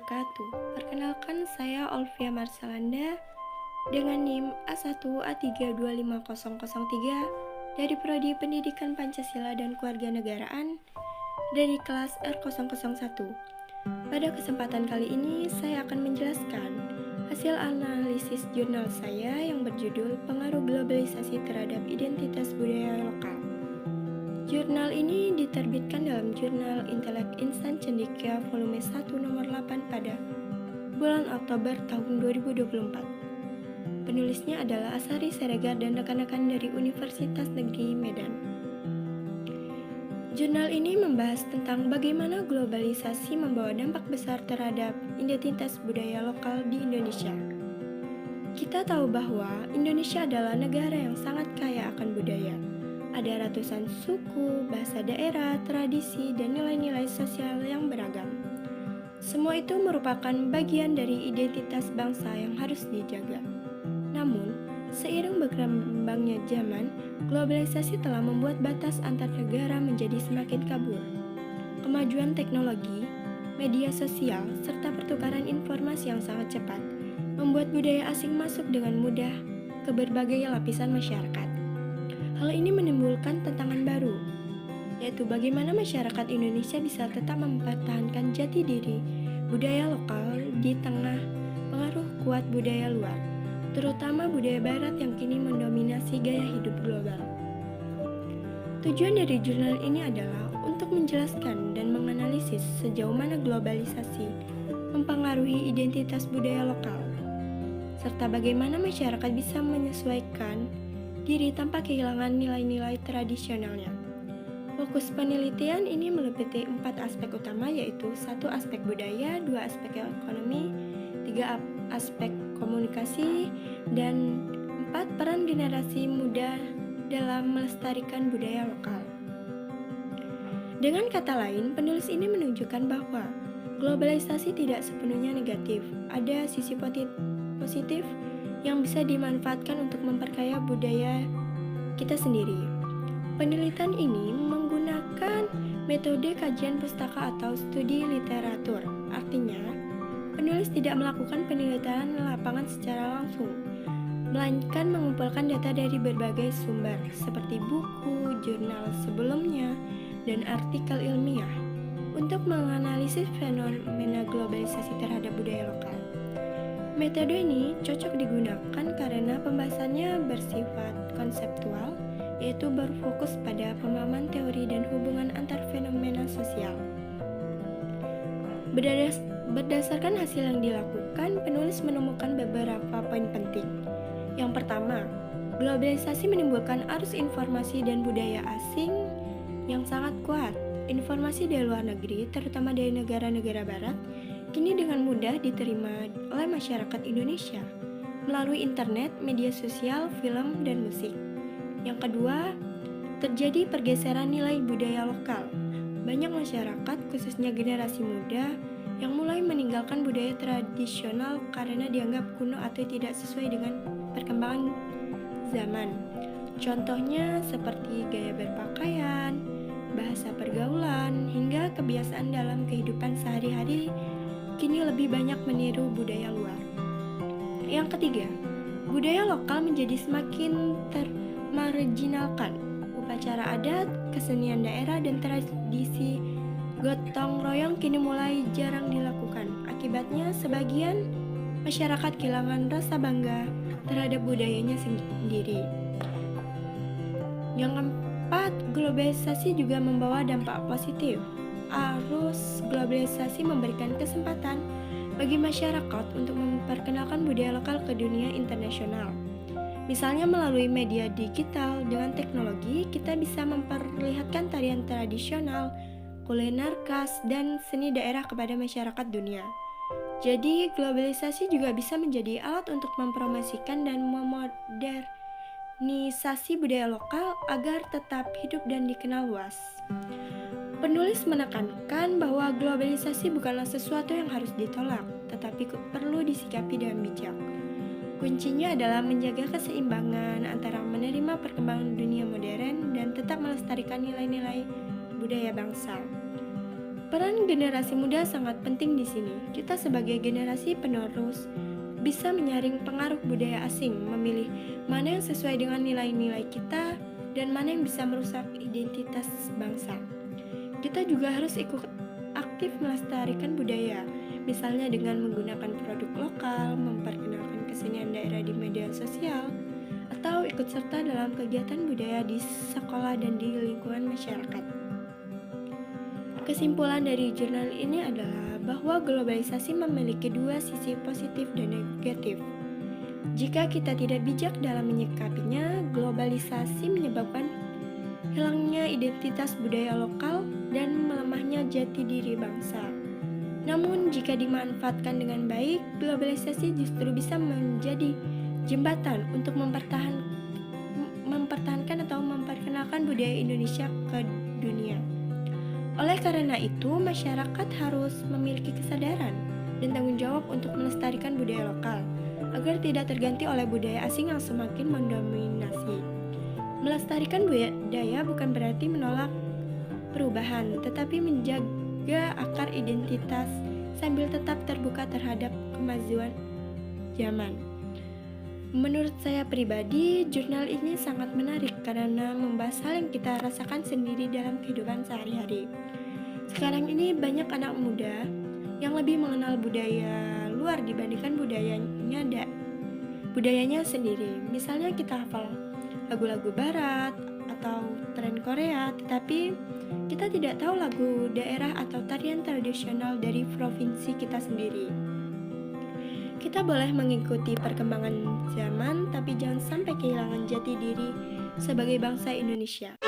wabarakatuh. Perkenalkan saya Olvia Marcelanda dengan NIM A1A325003 dari Prodi Pendidikan Pancasila dan Kewarganegaraan dari kelas R001. Pada kesempatan kali ini saya akan menjelaskan hasil analisis jurnal saya yang berjudul Pengaruh Globalisasi Terhadap Identitas Budaya Lokal. Jurnal ini diterbitkan dalam Jurnal Intelek Insan Cendekia volume 1 nomor 8 pada bulan Oktober tahun 2024. Penulisnya adalah Asari Siregar dan rekan-rekan dari Universitas Negeri Medan. Jurnal ini membahas tentang bagaimana globalisasi membawa dampak besar terhadap identitas budaya lokal di Indonesia. Kita tahu bahwa Indonesia adalah negara yang sangat kaya akan budaya. Ada ratusan suku, bahasa daerah, tradisi, dan nilai-nilai sosial yang beragam. Semua itu merupakan bagian dari identitas bangsa yang harus dijaga. Namun, seiring berkembangnya zaman, globalisasi telah membuat batas antar negara menjadi semakin kabur. Kemajuan teknologi, media sosial, serta pertukaran informasi yang sangat cepat membuat budaya asing masuk dengan mudah ke berbagai lapisan masyarakat. Hal ini menimbulkan tantangan baru, yaitu bagaimana masyarakat Indonesia bisa tetap mempertahankan jati diri budaya lokal di tengah pengaruh kuat budaya luar, terutama budaya barat yang kini mendominasi gaya hidup global. Tujuan dari jurnal ini adalah untuk menjelaskan dan menganalisis sejauh mana globalisasi mempengaruhi identitas budaya lokal, serta bagaimana masyarakat bisa menyesuaikan diri tanpa kehilangan nilai-nilai tradisionalnya. Fokus penelitian ini meliputi 4 aspek utama, yaitu 1 aspek budaya, 2 aspek ekonomi, 3 aspek komunikasi, dan 4 peran generasi muda dalam melestarikan budaya lokal. Dengan kata lain, penulis ini menunjukkan bahwa globalisasi tidak sepenuhnya negatif. Ada sisi positif yang bisa dimanfaatkan untuk memperkaya budaya kita sendiri. Penelitian ini menggunakan metode kajian pustaka atau studi literatur. Artinya, penulis tidak melakukan penelitian lapangan secara langsung, melainkan mengumpulkan data dari berbagai sumber seperti buku, jurnal sebelumnya, dan artikel ilmiah untuk menganalisis fenomena globalisasi terhadap budaya lokal. Metode ini cocok digunakan karena pembahasannya bersifat konseptual, yaitu berfokus pada pemahaman teori dan hubungan antar fenomena sosial. Berdasarkan hasil yang dilakukan, penulis menemukan beberapa poin penting. Yang pertama, globalisasi menimbulkan arus informasi dan budaya asing yang sangat kuat. Informasi dari luar negeri, terutama dari negara-negara barat, kini dengan mudah diterima oleh masyarakat Indonesia melalui internet, media sosial, film, dan musik. Yang kedua, terjadi pergeseran nilai budaya lokal. Banyak masyarakat, khususnya generasi muda, yang mulai meninggalkan budaya tradisional karena dianggap kuno atau tidak sesuai dengan perkembangan zaman. Contohnya seperti gaya berpakaian, bahasa pergaulan, hingga kebiasaan dalam kehidupan sehari-hari kini lebih banyak meniru budaya luar. Yang ketiga, budaya lokal menjadi semakin termarginalkan. Upacara adat, kesenian daerah, dan tradisi gotong royong kini mulai jarang dilakukan. Akibatnya, sebagian masyarakat kehilangan rasa bangga terhadap budayanya sendiri. Yang keempat, globalisasi juga membawa dampak positif. Arus globalisasi memberikan kesempatan bagi masyarakat untuk memperkenalkan budaya lokal ke dunia internasional. Misalnya melalui media digital, dengan teknologi kita bisa memperlihatkan tarian tradisional, kuliner khas, dan seni daerah kepada masyarakat dunia. Jadi globalisasi juga bisa menjadi alat untuk mempromosikan dan memodernisasi budaya lokal agar tetap hidup dan dikenal luas. Penulis menekankan bahwa globalisasi bukanlah sesuatu yang harus ditolak, tetapi perlu disikapi dengan bijak. Kuncinya adalah menjaga keseimbangan antara menerima perkembangan dunia modern dan tetap melestarikan nilai-nilai budaya bangsa. Peran generasi muda sangat penting di sini. Kita sebagai generasi penerus bisa menyaring pengaruh budaya asing, memilih mana yang sesuai dengan nilai-nilai kita dan mana yang bisa merusak identitas bangsa. Kita juga harus ikut aktif melestarikan budaya, misalnya dengan menggunakan produk lokal, memperkenalkan kesenian daerah di media sosial, atau ikut serta dalam kegiatan budaya di sekolah dan di lingkungan masyarakat. Kesimpulan dari jurnal ini adalah bahwa globalisasi memiliki dua sisi positif dan negatif. Jika kita tidak bijak dalam menyikapinya, globalisasi menyebabkan hilangnya identitas budaya lokal dan melemahnya jati diri bangsa. Namun, jika dimanfaatkan dengan baik, globalisasi justru bisa menjadi jembatan untuk mempertahankan atau memperkenalkan budaya Indonesia ke dunia. Oleh karena itu, masyarakat harus memiliki kesadaran dan tanggung jawab untuk melestarikan budaya lokal agar tidak terganti oleh budaya asing yang semakin mendominasi. Melestarikan budaya bukan berarti menolak perubahan, tetapi menjaga akar identitas sambil tetap terbuka terhadap kemajuan zaman. Menurut saya pribadi, jurnal ini sangat menarik karena membahas hal yang kita rasakan sendiri dalam kehidupan sehari-hari. Sekarang ini banyak anak muda yang lebih mengenal budaya luar dibandingkan budayanya sendiri. Misalnya kita hafal lagu-lagu barat atau tren Korea, tetapi kita tidak tahu lagu daerah atau tarian tradisional dari provinsi kita sendiri. Kita boleh mengikuti perkembangan zaman, tapi jangan sampai kehilangan jati diri sebagai bangsa Indonesia.